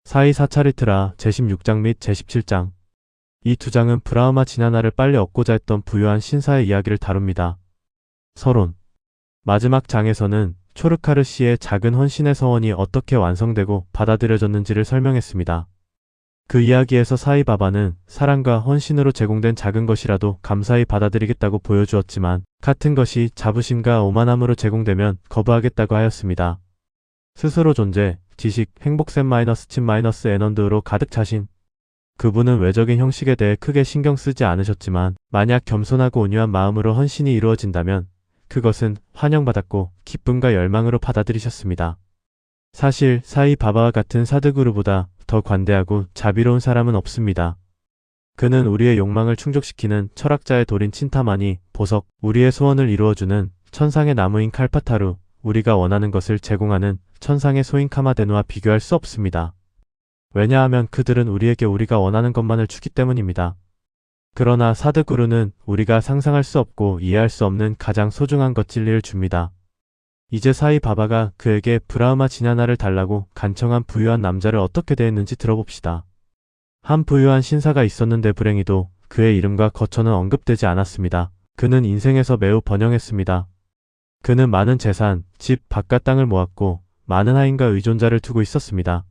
사이 사차리트라 제16장 및 제17장. 이 두 장은 브라흐마 지나나를 빨리 얻고자 했던 부유한 신사의 이야기를 다룹니다. 서론. 마지막 장에서는 초르카르 씨의 작은 헌신의 서원이 어떻게 완성되고 받아들여졌는지를 설명했습니다. 그 이야기에서 사이 바바는 사랑과 헌신으로 제공된 작은 것이라도 감사히 받아들이겠다고 보여주었지만 같은 것이 자부심과 오만함으로 제공되면 거부하겠다고 하였습니다. 스스로 존재, 지식, 행복샘-친-에넌드로 가득 차신 그분은 외적인 형식에 대해 크게 신경 쓰지 않으셨지만 만약 겸손하고 온유한 마음으로 헌신이 이루어진다면 그것은 환영받았고 기쁨과 열망으로 받아들이셨습니다. 사실 사이 바바와 같은 사드구루보다 더 관대하고 자비로운 사람은 없습니다. 그는 우리의 욕망을 충족시키는 철학자의 도린 친타마니, 보석, 우리의 소원을 이루어주는 천상의 나무인 칼파타루, 우리가 원하는 것을 제공하는 천상의 소인 카마데누와 비교할 수 없습니다. 왜냐하면 그들은 우리에게 우리가 원하는 것만을 주기 때문입니다. 그러나 사드구루는 우리가 상상할 수 없고 이해할 수 없는 가장 소중한 것 진리를 줍니다. 이제 사이 바바가 그에게 브라흐마 지냐나를 달라고 간청한 부유한 남자를 어떻게 대했는지 들어봅시다. 한 부유한 신사가 있었는데 불행히도 그의 이름과 거처는 언급되지 않았습니다. 그는 인생에서 매우 번영했습니다. 그는 많은 재산, 집, 바깥 땅을 모았고 많은 하인과 의존자를 두고 있었습니다.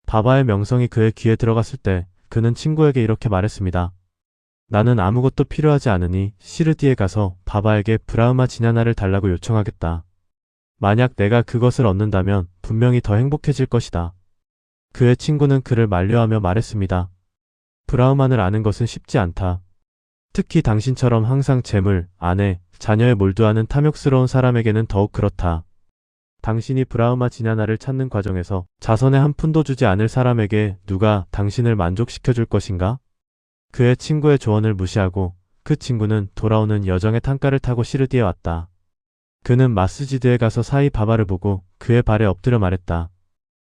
바바의 명성이 그의 귀에 들어갔을 때 그는 친구에게 이렇게 말했습니다. 나는 아무것도 필요하지 않으니 시르디에 가서 바바에게 브라흐마 지냐나를 달라고 요청하겠다. 만약 내가 그것을 얻는다면 분명히 더 행복해질 것이다. 그의 친구는 그를 만류하며 말했습니다. 브라흐만을 아는 것은 쉽지 않다. 특히 당신처럼 항상 재물, 아내, 자녀에 몰두하는 탐욕스러운 사람에게는 더욱 그렇다. 당신이 브라흐마 지냐나를 찾는 과정에서 자선에 한 푼도 주지 않을 사람에게 누가 당신을 만족시켜줄 것인가? 그의 친구의 조언을 무시하고 그 친구는 돌아오는 여정의 탄가를 타고 시르디에 왔다. 그는 마스지드에 가서 사이 바바를 보고 그의 발에 엎드려 말했다.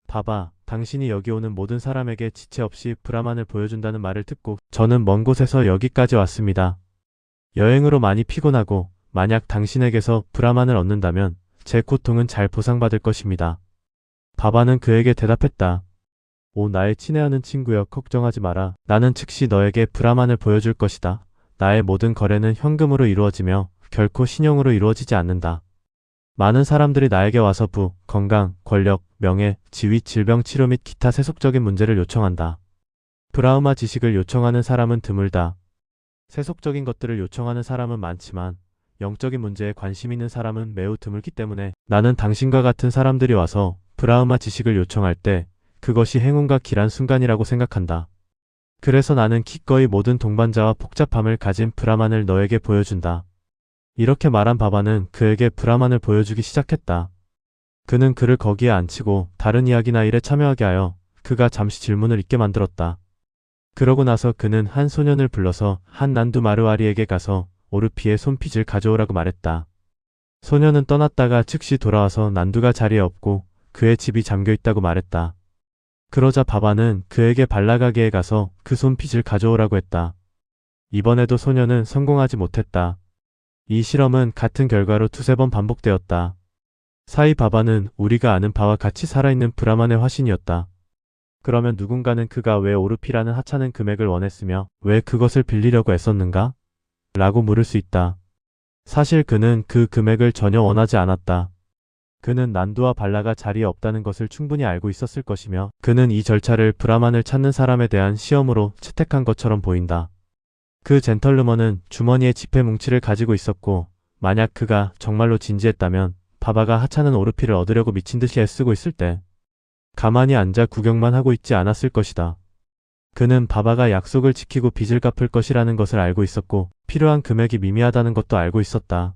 바바, 당신이 여기 오는 모든 사람에게 지체 없이 브라만을 보여준다는 말을 듣고 저는 먼 곳에서 여기까지 왔습니다. 여행으로 많이 피곤하고 만약 당신에게서 브라만을 얻는다면 제 고통은 잘 보상받을 것입니다. 바바는 그에게 대답했다. 오 나의 친애하는 친구여 걱정하지 마라. 나는 즉시 너에게 브라만을 보여줄 것이다. 나의 모든 거래는 현금으로 이루어지며 결코 신용으로 이루어지지 않는다. 많은 사람들이 나에게 와서 부, 건강, 권력, 명예, 지위, 질병 치료 및 기타 세속적인 문제를 요청한다. 브라흐마 지식을 요청하는 사람은 드물다. 세속적인 것들을 요청하는 사람은 많지만 영적인 문제에 관심 있는 사람은 매우 드물기 때문에 나는 당신과 같은 사람들이 와서 브라흐마 지식을 요청할 때 그것이 행운과 길한 순간이라고 생각한다. 그래서 나는 기꺼이 모든 동반자와 복잡함을 가진 브라만을 너에게 보여준다. 이렇게 말한 바바는 그에게 브라만을 보여주기 시작했다. 그는 그를 거기에 앉히고 다른 이야기나 일에 참여하게 하여 그가 잠시 질문을 잊게 만들었다. 그러고 나서 그는 한 소년을 불러서 한 난두 마르와리에게 가서 오르피의 손핏을 가져오라고 말했다. 소년은 떠났다가 즉시 돌아와서 난두가 자리에 없고 그의 집이 잠겨 있다고 말했다. 그러자 바바는 그에게 발라가게에 가서 그 손핏을 가져오라고 했다. 이번에도 소년은 성공하지 못했다. 이 실험은 같은 결과로 두세 번 반복되었다. 사이 바바는 우리가 아는 바와 같이 살아있는 브라만의 화신이었다. 그러면 누군가는 그가 왜 오르피라는 하찮은 금액을 원했으며 왜 그것을 빌리려고 애썼는가? 라고 물을 수 있다. 사실 그는 그 금액을 전혀 원하지 않았다. 그는 난두와 발라가 자리에 없다는 것을 충분히 알고 있었을 것이며 그는 이 절차를 브라만을 찾는 사람에 대한 시험으로 채택한 것처럼 보인다. 그 젠털루먼은 주머니에 지폐 뭉치를 가지고 있었고 만약 그가 정말로 진지했다면 바바가 하찮은 오르피를 얻으려고 미친듯이 애쓰고 있을 때 가만히 앉아 구경만 하고 있지 않았을 것이다. 그는 바바가 약속을 지키고 빚을 갚을 것이라는 것을 알고 있었고 필요한 금액이 미미하다는 것도 알고 있었다.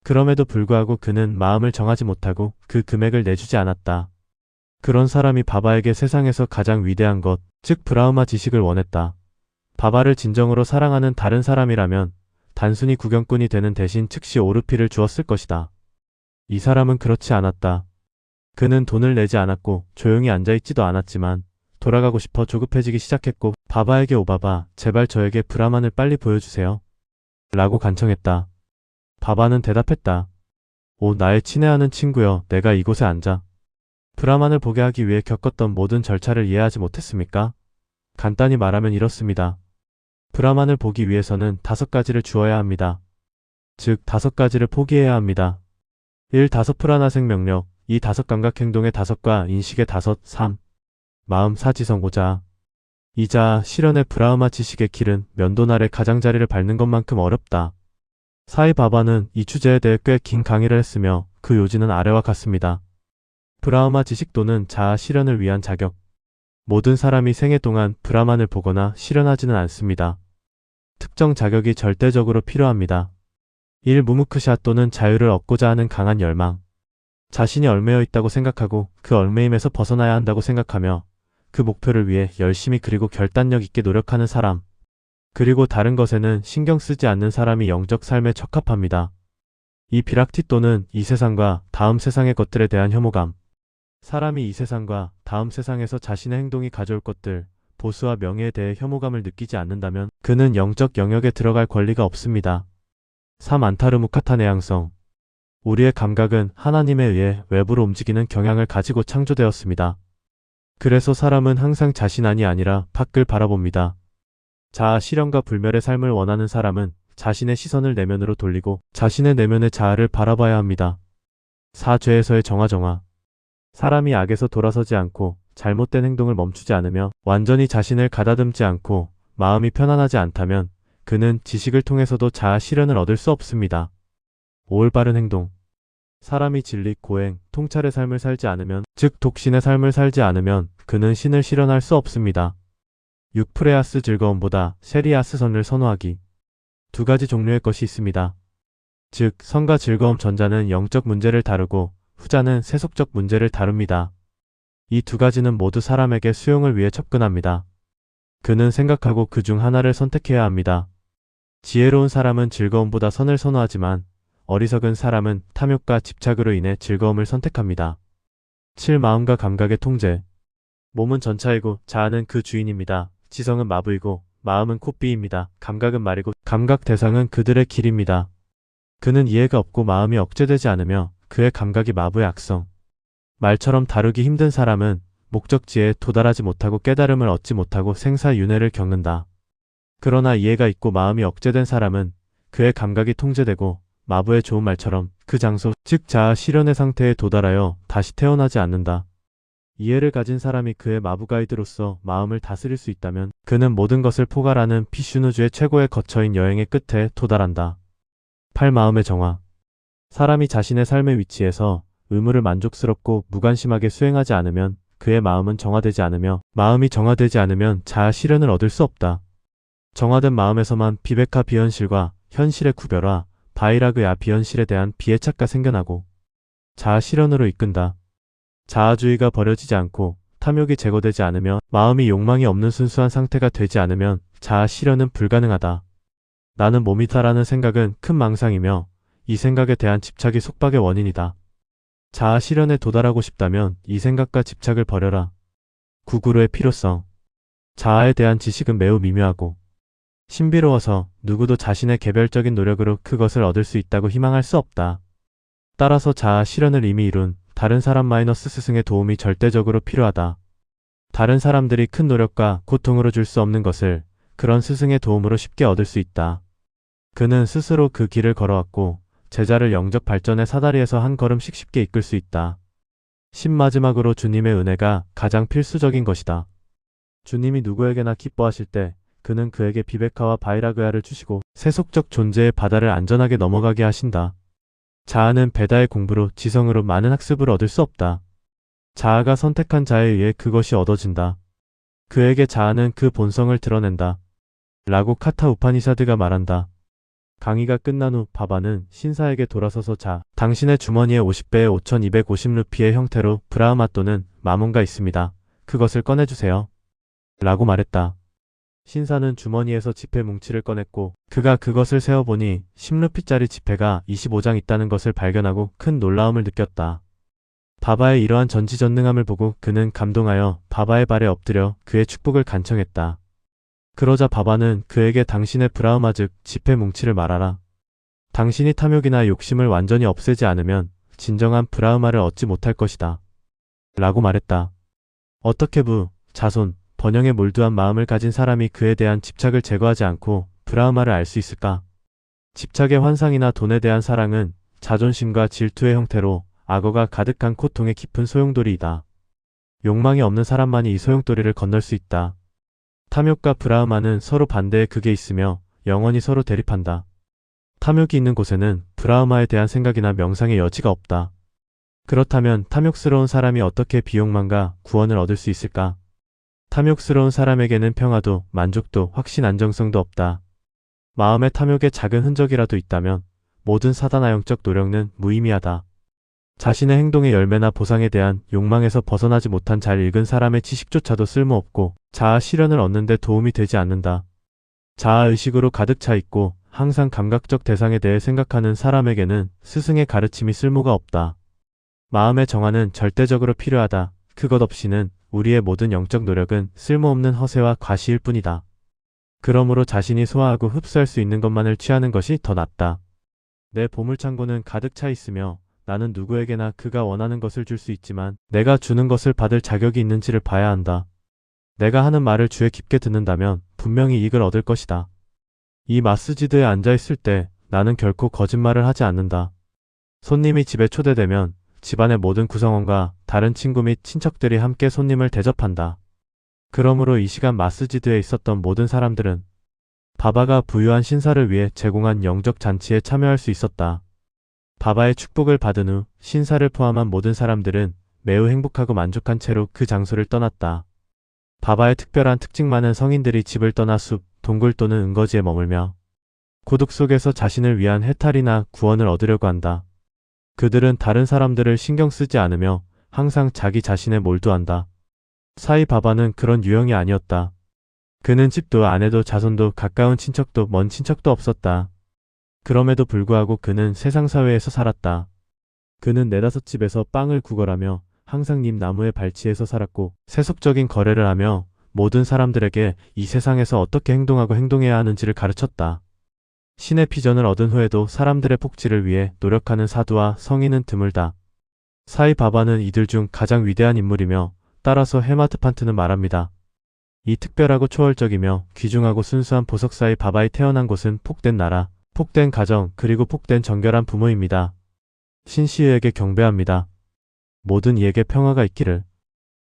그럼에도 불구하고 그는 마음을 정하지 못하고 그 금액을 내주지 않았다. 그런 사람이 바바에게 세상에서 가장 위대한 것, 즉 브라흐마 지식을 원했다. 바바를 진정으로 사랑하는 다른 사람이라면 단순히 구경꾼이 되는 대신 즉시 오르피를 주었을 것이다. 이 사람은 그렇지 않았다. 그는 돈을 내지 않았고 조용히 앉아있지도 않았지만 돌아가고 싶어 조급해지기 시작했고 바바에게 오바바 제발 저에게 브라만을 빨리 보여주세요. 라고 간청했다. 바바는 대답했다. 오 나의 친애하는 친구여 내가 이곳에 앉아. 브라만을 보게 하기 위해 겪었던 모든 절차를 이해하지 못했습니까? 간단히 말하면 이렇습니다. 브라만을 보기 위해서는 5가지를 주어야 합니다. 즉 5가지를 포기해야 합니다. 1. 5 프라나생 명력, 2. 5 감각행동의 5과 인식의 5, 3. 마음 사지성 5자. 이자 실현의 브라흐마 지식의 길은 면돈 아래 가장자리를 밟는 것만큼 어렵다. 사이 바바는 이 주제에 대해 꽤 긴 강의를 했으며 그 요지는 아래와 같습니다. 브라흐마 지식 또는 자아 실현을 위한 자격. 모든 사람이 생애 동안 브라만을 보거나 실현하지는 않습니다. 특정 자격이 절대적으로 필요합니다. 1. 무무크샤 또는 자유를 얻고자 하는 강한 열망. 자신이 얽매여 있다고 생각하고 그 얽매임에서 벗어나야 한다고 생각하며 그 목표를 위해 열심히 그리고 결단력 있게 노력하는 사람. 그리고 다른 것에는 신경 쓰지 않는 사람이 영적 삶에 적합합니다. 이 비락티 또는 이 세상과 다음 세상의 것들에 대한 혐오감. 사람이 이 세상과 다음 세상에서 자신의 행동이 가져올 것들, 보수와 명예에 대해 혐오감을 느끼지 않는다면 그는 영적 영역에 들어갈 권리가 없습니다. 3. 안타르무카타 내향성. 우리의 감각은 하나님에 의해 외부로 움직이는 경향을 가지고 창조되었습니다. 그래서 사람은 항상 자신 안이 아니라 밖을 바라봅니다. 자아 실현과 불멸의 삶을 원하는 사람은 자신의 시선을 내면으로 돌리고 자신의 내면의 자아를 바라봐야 합니다. 4. 죄에서의 정화. 사람이 악에서 돌아서지 않고 잘못된 행동을 멈추지 않으며 완전히 자신을 가다듬지 않고 마음이 편안하지 않다면 그는 지식을 통해서도 자아 실현을 얻을 수 없습니다. 5. 올바른 행동. 사람이 진리, 고행, 통찰의 삶을 살지 않으면, 즉 독신의 삶을 살지 않으면 그는 신을 실현할 수 없습니다. 6. 프레아스 즐거움보다 셰리아스 선을 선호하기. 2가지 종류의 것이 있습니다. 즉 선과 즐거움 전자는 영적 문제를 다루고 후자는 세속적 문제를 다룹니다. 이 2가지는 모두 사람에게 수용을 위해 접근합니다. 그는 생각하고 그 중 하나를 선택해야 합니다. 지혜로운 사람은 즐거움보다 선을 선호하지만 어리석은 사람은 탐욕과 집착으로 인해 즐거움을 선택합니다. 7. 마음과 감각의 통제. 몸은 전차이고 자아는 그 주인입니다. 지성은 마부이고 마음은 콧비입니다. 감각은 말이고 감각 대상은 그들의 길입니다. 그는 이해가 없고 마음이 억제되지 않으며 그의 감각이 마부의 악성. 말처럼 다루기 힘든 사람은 목적지에 도달하지 못하고 깨달음을 얻지 못하고 생사윤회를 겪는다. 그러나 이해가 있고 마음이 억제된 사람은 그의 감각이 통제되고 마부의 좋은 말처럼 그 장소, 즉 자아 실현의 상태에 도달하여 다시 태어나지 않는다. 이해를 가진 사람이 그의 마부 가이드로서 마음을 다스릴 수 있다면 그는 모든 것을 포괄하는 피슈누주의 최고의 거처인 여행의 끝에 도달한다. 8. 마음의 정화. 사람이 자신의 삶의 위치에서 의무를 만족스럽고 무관심하게 수행하지 않으면 그의 마음은 정화되지 않으며 마음이 정화되지 않으면 자아 실현을 얻을 수 없다. 정화된 마음에서만 비베카 비현실과 현실의 구별화, 바이라그야 비현실에 대한 비애착가 생겨나고 자아 실현으로 이끈다. 자아주의가 버려지지 않고 탐욕이 제거되지 않으며 마음이 욕망이 없는 순수한 상태가 되지 않으면 자아 실현은 불가능하다. 나는 몸이다라는 생각은 큰 망상이며 이 생각에 대한 집착이 속박의 원인이다. 자아 실현에 도달하고 싶다면 이 생각과 집착을 버려라. 구구루의 필요성. 자아에 대한 지식은 매우 미묘하고 신비로워서 누구도 자신의 개별적인 노력으로 그것을 얻을 수 있다고 희망할 수 없다. 따라서 자아 실현을 이미 이룬 다른 사람 마이너스 스승의 도움이 절대적으로 필요하다. 다른 사람들이 큰 노력과 고통으로 줄 수 없는 것을 그런 스승의 도움으로 쉽게 얻을 수 있다. 그는 스스로 그 길을 걸어왔고 제자를 영적 발전의 사다리에서 한 걸음씩 쉽게 이끌 수 있다. 마지막으로 주님의 은혜가 가장 필수적인 것이다. 주님이 누구에게나 기뻐하실 때 그는 그에게 비베카와 바이라그야를 주시고 세속적 존재의 바다를 안전하게 넘어가게 하신다. 자아는 베다의 공부로 지성으로 많은 학습을 얻을 수 없다. 자아가 선택한 자에 의해 그것이 얻어진다. 그에게 자아는 그 본성을 드러낸다. 라고 카타 우파니사드가 말한다. 강의가 끝난 후 바바는 신사에게 돌아서서 당신의 주머니에 50배의 5250루피의 형태로 브라흐마 또는 마몬가 있습니다. 그것을 꺼내주세요. 라고 말했다. 신사는 주머니에서 지폐 뭉치를 꺼냈고 그가 그것을 세어보니 10루피짜리 지폐가 25장 있다는 것을 발견하고 큰 놀라움을 느꼈다. 바바의 이러한 전지전능함을 보고 그는 감동하여 바바의 발에 엎드려 그의 축복을 간청했다. 그러자 바바는 그에게 당신의 브라흐마 즉 지폐 뭉치를 말하라. 당신이 탐욕이나 욕심을 완전히 없애지 않으면 진정한 브라흐마를 얻지 못할 것이다. 라고 말했다. 어떻게 자손, 번영에 몰두한 마음을 가진 사람이 그에 대한 집착을 제거하지 않고 브라흐마를 알 수 있을까? 집착의 환상이나 돈에 대한 사랑은 자존심과 질투의 형태로 악어가 가득한 고통의 깊은 소용돌이이다. 욕망이 없는 사람만이 이 소용돌이를 건널 수 있다. 탐욕과 브라흐마는 서로 반대의 극에 있으며 영원히 서로 대립한다. 탐욕이 있는 곳에는 브라흐마에 대한 생각이나 명상의 여지가 없다. 그렇다면 탐욕스러운 사람이 어떻게 비욕망과 구원을 얻을 수 있을까? 탐욕스러운 사람에게는 평화도, 만족도, 확신 안정성도 없다. 마음에 탐욕의 작은 흔적이라도 있다면 모든 사단아영적 노력은 무의미하다. 자신의 행동의 열매나 보상에 대한 욕망에서 벗어나지 못한 잘 읽은 사람의 지식조차도 쓸모없고 자아 실현을 얻는 데 도움이 되지 않는다. 자아 의식으로 가득 차 있고 항상 감각적 대상에 대해 생각하는 사람에게는 스승의 가르침이 쓸모가 없다. 마음의 정화는 절대적으로 필요하다. 그것 없이는 우리의 모든 영적 노력은 쓸모없는 허세와 과시일 뿐이다. 그러므로 자신이 소화하고 흡수할 수 있는 것만을 취하는 것이 더 낫다. 내 보물창고는 가득 차 있으며 나는 누구에게나 그가 원하는 것을 줄 수 있지만 내가 주는 것을 받을 자격이 있는지를 봐야 한다. 내가 하는 말을 주에 깊게 듣는다면 분명히 이익을 얻을 것이다. 이 마스지드에 앉아있을 때 나는 결코 거짓말을 하지 않는다. 손님이 집에 초대되면 집안의 모든 구성원과 다른 친구 및 친척들이 함께 손님을 대접한다. 그러므로 이 시간 마스지드에 있었던 모든 사람들은 바바가 부유한 신사를 위해 제공한 영적 잔치에 참여할 수 있었다. 바바의 축복을 받은 후 신사를 포함한 모든 사람들은 매우 행복하고 만족한 채로 그 장소를 떠났다. 바바의 특별한 특징 많은 성인들이 집을 떠나 숲, 동굴 또는 은거지에 머물며 고독 속에서 자신을 위한 해탈이나 구원을 얻으려고 한다. 그들은 다른 사람들을 신경 쓰지 않으며 항상 자기 자신에 몰두한다. 사이 바바는 그런 유형이 아니었다. 그는 집도 아내도 자손도 가까운 친척도 먼 친척도 없었다. 그럼에도 불구하고 그는 세상 사회에서 살았다. 그는 네다섯 집에서 빵을 구걸하며 항상 님 나무에 발치해서 살았고 세속적인 거래를 하며 모든 사람들에게 이 세상에서 어떻게 행동하고 행동해야 하는지를 가르쳤다. 신의 비전을 얻은 후에도 사람들의 복지를 위해 노력하는 사두와 성인은 드물다. 사이 바바는 이들 중 가장 위대한 인물이며 따라서 헤마드판트는 말합니다. 이 특별하고 초월적이며 귀중하고 순수한 보석 사이 바바에 태어난 곳은 복된 나라, 복된 가정, 그리고 복된 정결한 부모입니다. 신시의에게 경배합니다. 모든 이에게 평화가 있기를.